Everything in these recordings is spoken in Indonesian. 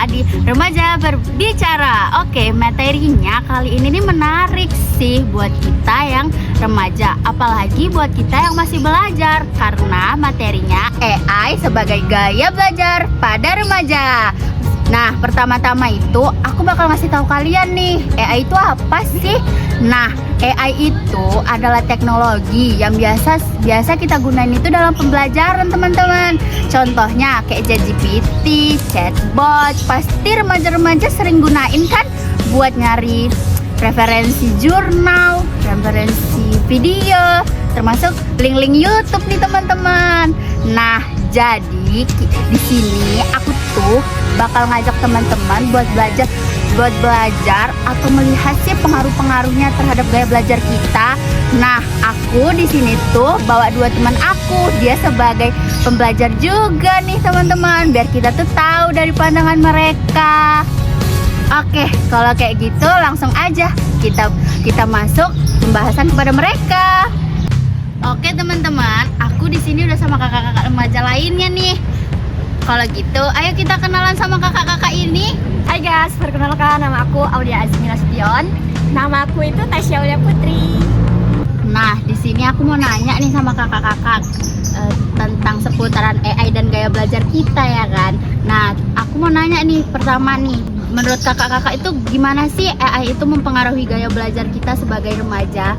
kita di Remaja Berbicara. Oke, materinya kali ini nih menarik sih buat kita yang remaja, apalagi buat kita yang masih belajar, karena materinya AI sebagai gaya belajar pada remaja. Nah, pertama-tama itu aku bakal ngasih tahu kalian nih, AI itu apa sih? Nah, AI itu adalah teknologi yang biasa kita gunain itu dalam pembelajaran, teman-teman. Contohnya kayak ChatGPT, chatbot, pasti remaja-remaja sering gunain kan buat nyari referensi jurnal, referensi video, termasuk link-link YouTube nih, teman-teman. Nah, jadi di sini aku tuh bakal ngajak teman-teman buat belajar atau melihat sih pengaruh-pengaruhnya terhadap gaya belajar kita. Nah, aku di sini tuh bawa dua teman aku, dia sebagai pembelajar juga nih, teman-teman, biar kita tuh tahu dari pandangan mereka. Oke, kalau kayak gitu langsung aja kita masuk pembahasan kepada mereka. Oke, teman-teman, aku di sini udah sama kakak-kakak remaja lainnya nih. Kalau gitu, ayo kita kenalan sama kakak-kakak ini. Hai guys, perkenalkan, nama aku Aulia Azmi Nasution. Nama aku itu Tasya Aulia Putri. Nah, di sini aku mau nanya nih sama kakak-kakak tentang seputaran AI dan gaya belajar kita, ya kan. Nah, aku mau nanya nih, pertama nih, menurut kakak-kakak itu gimana sih AI itu mempengaruhi gaya belajar kita sebagai remaja?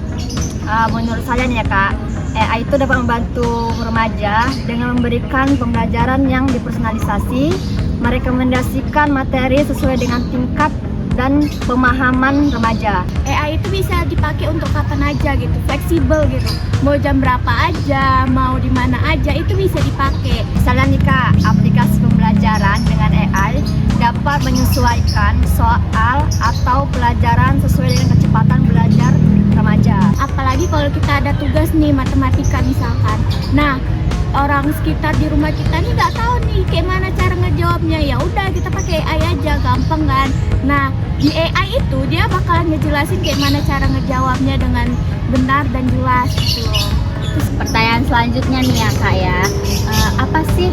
Menurut saya nih ya kak, AI itu dapat membantu remaja dengan memberikan pembelajaran yang dipersonalisasi, merekomendasikan materi sesuai dengan tingkat dan pemahaman remaja. AI itu bisa dipakai untuk kapan aja gitu, fleksibel gitu. Mau jam berapa aja, mau di mana aja itu bisa dipakai. Misalnya nih kak, aplikasi pembelajaran dengan AI dapat menyesuaikan soal atau pelajaran sesuai dengan kecepatan belajar remaja. Apalagi kalau kita ada tugas nih matematika misalkan. Nah, orang sekitar di rumah kita nih nggak tahu nih kayak mana cara ngejawabnya. Ya udah kita pakai AI aja, gampang kan. Nah, di AI itu dia bakalan ngejelasin kayak mana cara ngejawabnya dengan benar dan jelas gitu. Pertanyaan selanjutnya nih ya kak ya, apa sih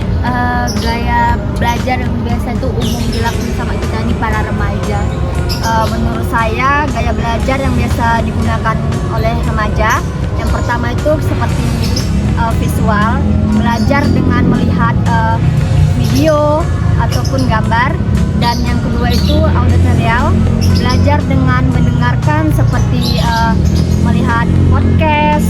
gaya belajar yang biasa tuh umum dilakukan sama kita nih para remaja? Menurut saya gaya belajar yang biasa digunakan oleh remaja, yang pertama itu seperti visual, belajar dengan melihat video ataupun gambar, dan yang kedua itu auditorial, belajar dengan mendengarkan seperti melihat podcast,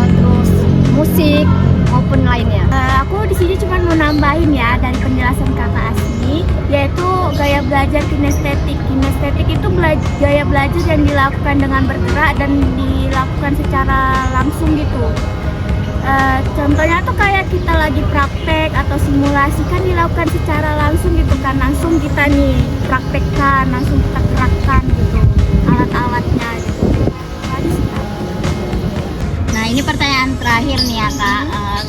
terus musik maupun lainnya. Aku di sini cuma mau nambahin ya dari penjelasan kakak Asmi, yaitu gaya belajar kinestetik. Kinestetik itu gaya belajar yang dilakukan dengan bergerak dan dilakukan secara langsung gitu. Contohnya tuh kayak kita lagi praktek atau simulasi kan dilakukan secara langsung gitu kan, langsung kita nih praktekkan, langsung kita gerakkan gitu alat-alatnya gitu. Nah, ini pertanyaan terakhir nih ya kak,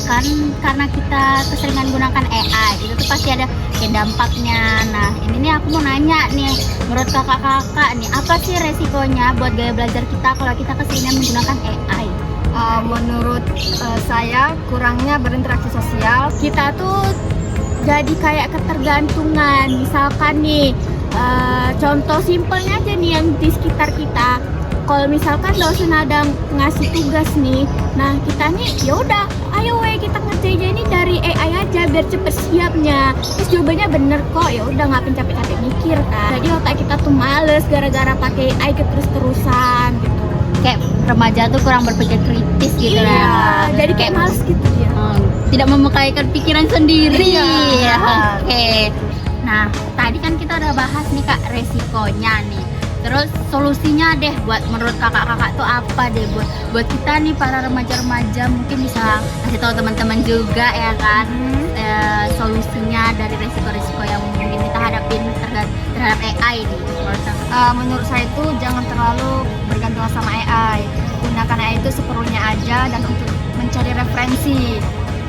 kan karena kita keseringan gunakan AI itu tuh pasti ada kayak dampaknya. Nah, ini nih aku mau nanya nih, menurut kakak-kakak nih, apa sih resikonya buat gaya belajar kita kalau kita keseringan menggunakan AI? Menurut saya kurangnya berinteraksi sosial. Kita tuh jadi kayak ketergantungan. Misalkan nih contoh simpelnya aja nih yang di sekitar kita. Kalau misalkan dosen ada ngasih tugas nih, nah kita nih ya udah, ayo kita ngerjainnya ini dari AI aja biar cepet siapnya. Terus jawabannya bener kok, ya udah ngapain capek-capek mikir kan. Jadi otak kita tuh males gara-gara pakai AI terus-terusan gitu. Kayak remaja tuh kurang berpikir kritis gitu iya, lah. jadi kayak males gitu ya. Tidak memekaikan pikiran sendiri. Iya. Oke. Nah, tadi kan kita udah bahas nih kak resikonya nih. Terus solusinya deh buat menurut kakak-kakak tuh apa deh buat kita nih para remaja-remaja, mungkin bisa kasih tahu teman-teman juga ya kan, solusinya dari resiko-resiko yang mungkin kita hadapin terhadap AI nih. Menurut saya itu jangan terlalu bergantung sama AI. Gunakan AI itu seperlunya aja dan untuk mencari referensi,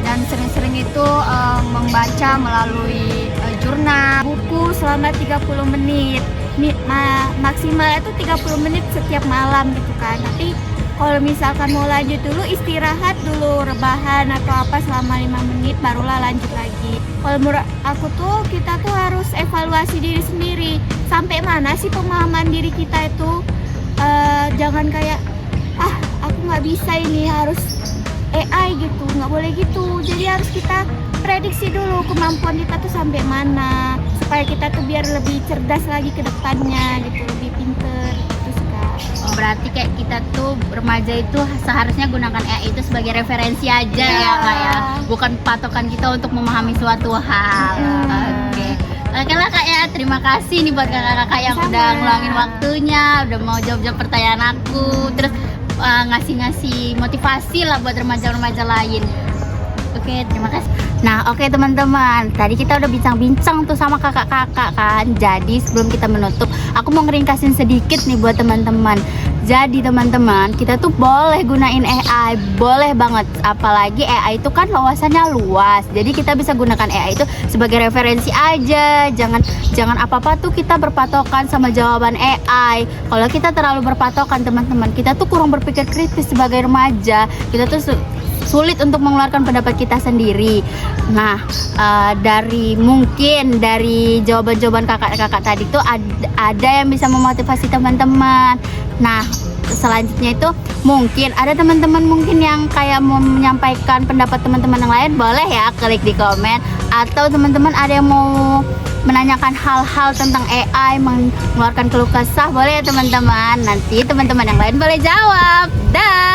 dan sering-sering itu membaca melalui jurnal, buku selama 30 menit. Maksimal itu 30 menit setiap malam gitu kan. Tapi Kalau misalkan mau lanjut dulu, istirahat dulu, rebahan atau apa selama 5 menit barulah lanjut lagi. Kalau menurut aku tuh kita tuh harus evaluasi diri sendiri. Sampai mana sih pemahaman diri kita itu? Jangan kayak aku nggak bisa ini, harus AI gitu, nggak boleh gitu. Jadi harus kita prediksi dulu kemampuan kita tuh sampai mana, supaya kita tuh biar lebih cerdas lagi ke depannya gitu, lebih pinter gitu Kak. Oh, berarti kayak kita tuh remaja itu seharusnya gunakan AI itu sebagai referensi aja ya Kak ya, bukan patokan kita untuk memahami suatu hal. Oke lah Kak ya, terima kasih nih buat kakak-kakak yang Sama. udah ngeluangin waktunya, udah mau jawab-jawab pertanyaan aku, terus ngasih-ngasih motivasi lah buat remaja-remaja lain. Oke, terima kasih. Nah, oke teman-teman, tadi kita udah bincang-bincang tuh sama kakak-kakak kan. Jadi sebelum kita menutup, aku mau ngeringkasin sedikit nih buat teman-teman. Jadi teman-teman, kita tuh boleh gunain AI, boleh banget. Apalagi AI itu kan wawasannya luas. Jadi kita bisa gunakan AI itu sebagai referensi aja. Jangan apa-apa tuh kita berpatokan sama jawaban AI. Kalau kita terlalu berpatokan teman-teman, kita tuh kurang berpikir kritis sebagai remaja. Kita tuh sulit untuk mengeluarkan pendapat kita sendiri. Nah, dari jawaban-jawaban kakak-kakak tadi tuh ada yang bisa memotivasi teman-teman. Nah, selanjutnya itu mungkin ada teman-teman mungkin yang kayak mau menyampaikan pendapat teman-teman yang lain, boleh ya klik di komen. Atau teman-teman ada yang mau menanyakan hal-hal tentang AI, mengeluarkan keluh kesah, boleh ya teman-teman. Nanti teman-teman yang lain boleh jawab. Dah.